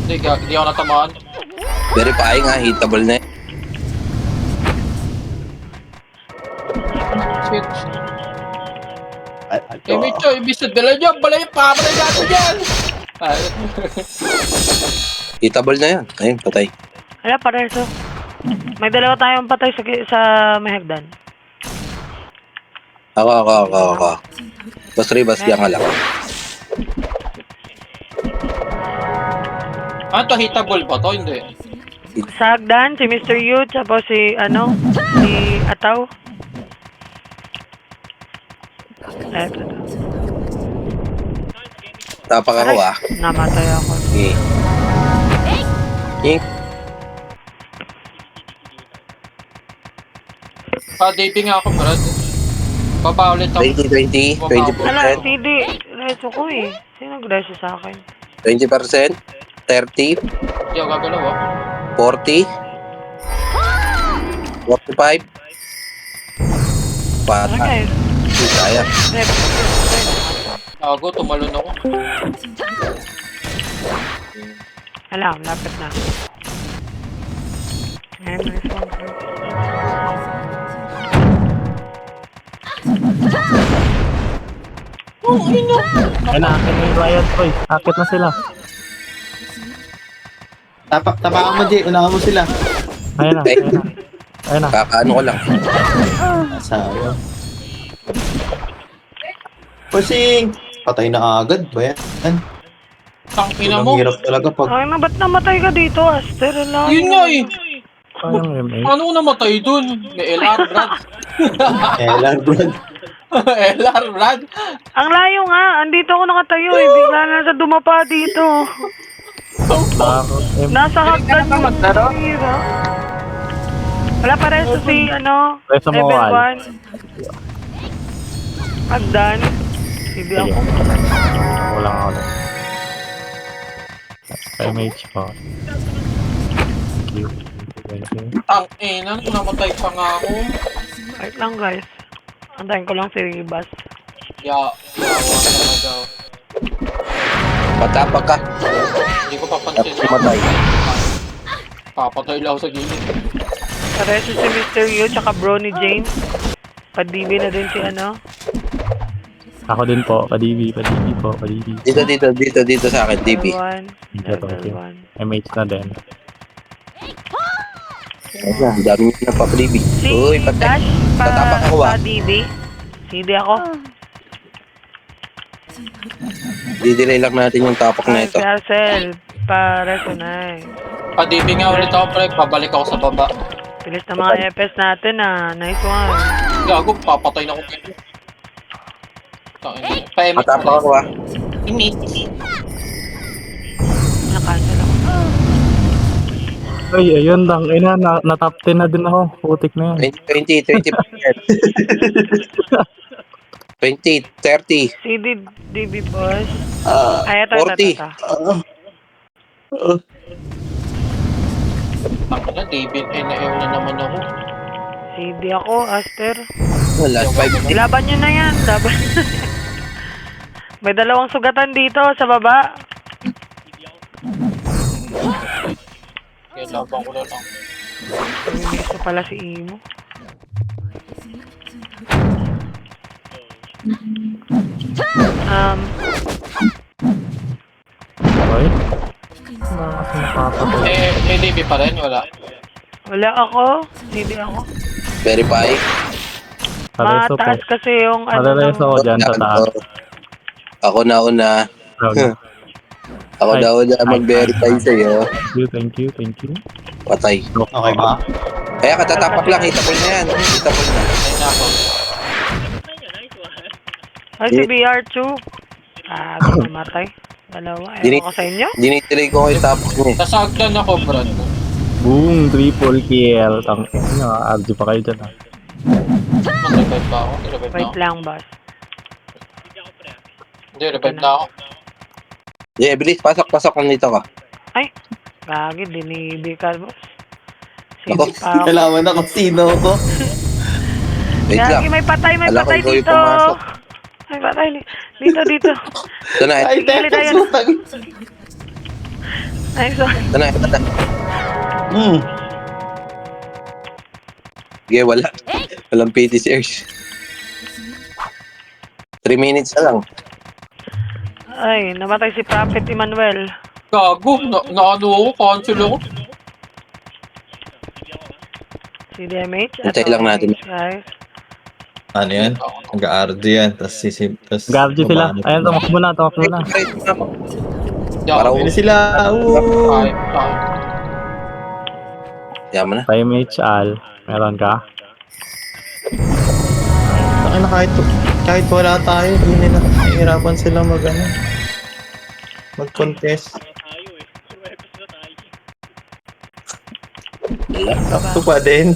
Hindi ako natamaan. Verifying ha, hitable na eh. Shit. Image ko, ibig sa dala niya, balay pa, balay natin yan. Hitable na yan. Ayun, patay. Wala, pareso. May dalawa tayong patay sa may hagdan. Ako. Basri-basya nga lang. Ano to, hitable ba to? Hindi. Sa hagdan, si Mr. Yu, tapos si Ataw. Eto. Tapak ako ah. Namatay ako. Okay. Pa-DP nga ako, Brad. Baba ulit ako. 20, 20, Ala, 20%, CD. Reso ko eh. Sino nag-reso sa akin? 20%, 30, Hindi ako gagalaw, ah. 40, 45, Pata. Okay. Hindi kaya. Ako, tumalon ako. Alam, lapit na. Ayan, nice one. Ay na, akit na yung Riot Boy. Akit na sila. Tapakan mo, Jay. Unahan mo sila. Ayun na, ayun na. Ayun na. Kakaano ko lang. Asawa. Pusing! Patay na agad ba yan? Tangina Ang mo. hirap talaga pag... Ay, na ba't namatay ka dito, Aster? Ala, Yun nga eh. Sayang MA. Ano namatay dun? May LR, Brad. Kailan, Brad? LR, Brad. Ang layo nga. Andito ako nakatayo eh. Bigla na sa dumapa dito. Nasa hagdan mo. Hira. Wala pa rin si Reso mo, level Al. 1. Hagdan. Hindi Sige. ako. Wala nga ulit. Primate po. Thank you. Tangina, namatay pa nga ako. Wait lang guys. Antayin ko lang si Ribas. Yawa talaga. Patapak ka. Hindi ko papansin. Pumatay. Papatay lang ako sa gilid. Pareso si Mr. Yu tsaka bro ni James. Padibi na din si Ako din po. Padibi po. Dito sa akin, DB. Level 1. MH na din. Ayan, ang dami nyo pa DB. Si Uy, patay. Dash Tatapak ako, ah. DB. CD ako. Didelay lang natin yung tapak na ito. Si Arcel. Pareso na eh. Pa-DP nga ulit ako, pre. Pabalik ako sa baba. Bilis na mga FS natin ah. Nice one. Gago, papatay na ako dito. Tangina. Pa-image Patapak ako ah. Image. Nakancel ako. Ay, ayun lang. Na top 10 na din ako. Putik na yan. 20, 20%. 20, 30, CD DB boss. Ay, ito. 40. Tangina, David, NAM na naman ako. CD ako, Aster. last 5. Ilaban nyo na yan. Laban. May dalawang sugatan dito sa baba. Kaya labang ko na lang. Gusto pala si Imo. Okay? Kasi nakapatay. DB pa rin, wala. Wala ako. CD ako. Verify. Pareso po. Mataas kasi yung Pareso ako dyan sa taas. Ako na una. Ako Ay. na una mag-verify sa'yo. Thank you. Patay. Okay ba? Kaya katatapak lang, hitapol na yan. Hitapol na. Ayun na ako. Ay, si BR2. Namatay. Dalawa. Ewan ko sa inyo. Dinitilig ko yung tapak niya. Nasagdan ako, Brad. Boom! Triple kill. Tangkin nyo. RG pa kayo dyan. Mag-revive ba ako? I-revive na Wait ako. lang, boss. Hindi, revive na ako. Yeah, bilis. Pasok nandito ka. Ay, gagi, dinibi ka, boss. Ako. CD pa ako. Kailangan na kung sino ko. Wait lang. Gagi, may patay Kala ko ikaw yung dito. pumasok. May patay. Dito. Ito na, Ay, Tigil tayo. teka, sutang. Nice one. ito na, ito na. Hmm. Sige, wala. Walang PTCers. 3 minutes na lang. Ay, namatay si Prophet Emmanuel. Gago, ano ako, cancel ako. CDMH. Hintay lang natin. Guys. Ano yan? Nag-RD yan. Tapos Gardi sila. Ayan, tumakbo na. Para Ano sila? Oo. Yaman na. 5H Al. Meron ka? Ano, kahit wala tayo, hindi nila nahihirapan sila mag-contest. Sakto pa din.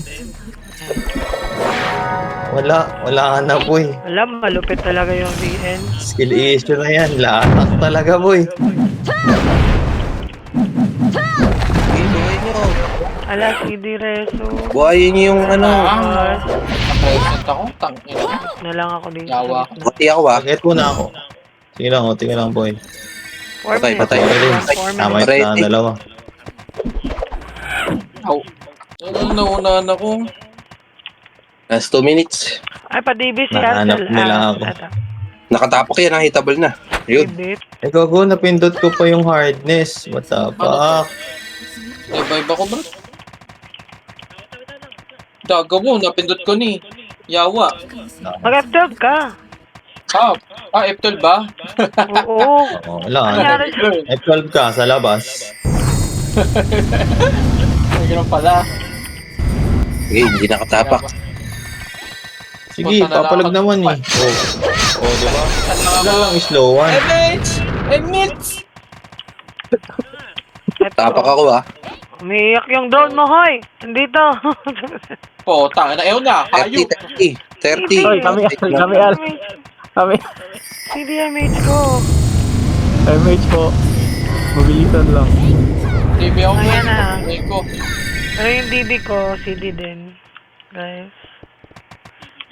Wala ka na, boy. Alam, malupit talaga yung VN. Skill issue na yan. Latak talaga, boy. Buhayin nyo. Ala, CD Reso. Buhayin nyo yung ano. Present ako, tangin. Na lang ako dito. Yawa. Pati ako ah. Bakit mo na ako? Sige lang, boy. Patay. Okay rin. Tama yung dalawa. Aw. Nauna na ko. Last 2 minutes. Ay, pa-DB si Nahanap Ansel. nila ako. Nakatapak yan, hitable na. Ayun. Edit. Gago, napindot ko pa yung hardness. What the fuck? Revive ako, bro. Daga mo, napindot ko ni. Yawa. Mag-F12 ka. F12 ba? Oo. Oh, wala. Nangyari siya. F12 ka sa labas. Ay, ganun pala. Sige, hindi nakatapak. Sige, papalag naman eh. Oh, di ba? Wala lang slow one. MH! Tapak ako ah. Umiiyak yung drone mo, hoy. Nandito. Po, tanga na. Ewan na, kayo. 30. Hoy, kami Al. Kami. CDMH ko. 5H po. Mabilisan lang. DB ako. Ayan na. Ay ko. Pero yung DB ko, CD din. Guys.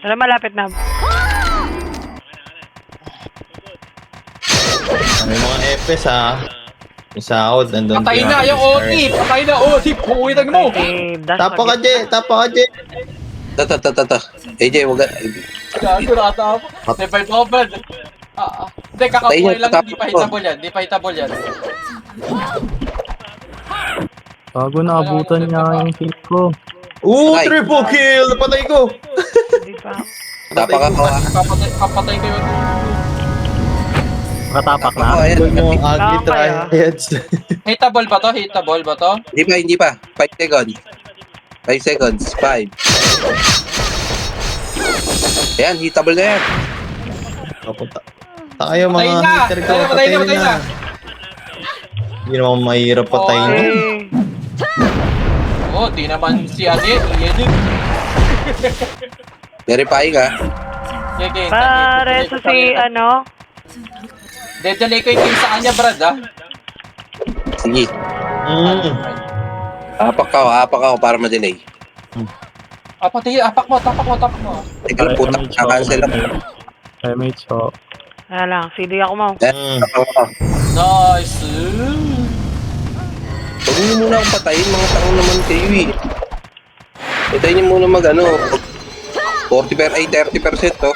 Pero malapit na. May mga FS ha. Yung sahod, nandun. Patay na yung OT! Patay na OT! Puwitag mo! Eh, dash Tapa ka, Jay! Tata. AJ, wag ka. Gago na ata ako. Revive ako, Brad. Hindi, kakabuhay lang. Hindi pa hitable yan. Bago naabutan niya yung kill ko. Ay. Triple kill! Napatay ko! Hindi pa. Tapak ako ah. Kapatay ko yun. Nakatapak na. Ako, ayan. Huwag mo agi Tama kaya? tryheads. Hitable ba to? Hitable ba to? Hindi pa. 5 seconds. 5 seconds. 5. Ayan, hitable na yan. Papunta. Tayo mga Patay na! hitter ko. Patay na! Hindi naman mahirap patayin Okay. yun. Oo, di naman si Adi. Iyan Verify ka. Pare sa si ano? Dedalay ko yung kill sa kanya, Brad, ha? Sige. Apak ako para ma-delay. Tapak mo. Teka lang, puta. Nakancel ako. 5H po. Wala lang, CD ako mo. Tapak ako. Nice! Huwag niyo muna akong patayin, mga tao naman kayo eh. Patayin niyo muna 30% to.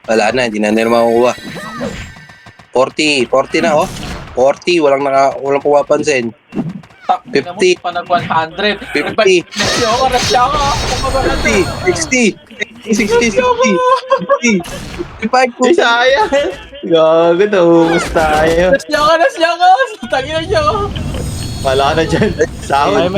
Wala na, hindi na nila makukuha. 40 na oh. 40, walang pumapansin. 50. Pa nag 100. 50. Nasya ako. 60, 55 po. Ay, sayang! Gago, naubos tayo. Nasya ka. Tangin niyo. Wala na dyan. Sahod.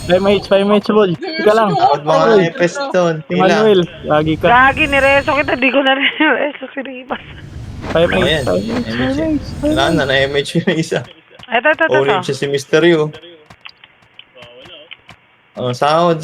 5H bol. Ika lang. Sahod mga FS doon. Emmanuel, lagi ka. Gagi, nireso kita. Di ko na nireso. Sinipas. 5H. Ayan. Wala na, na-MH yung isa. Ito. Orange siya si Mysterio. Oh, sahod.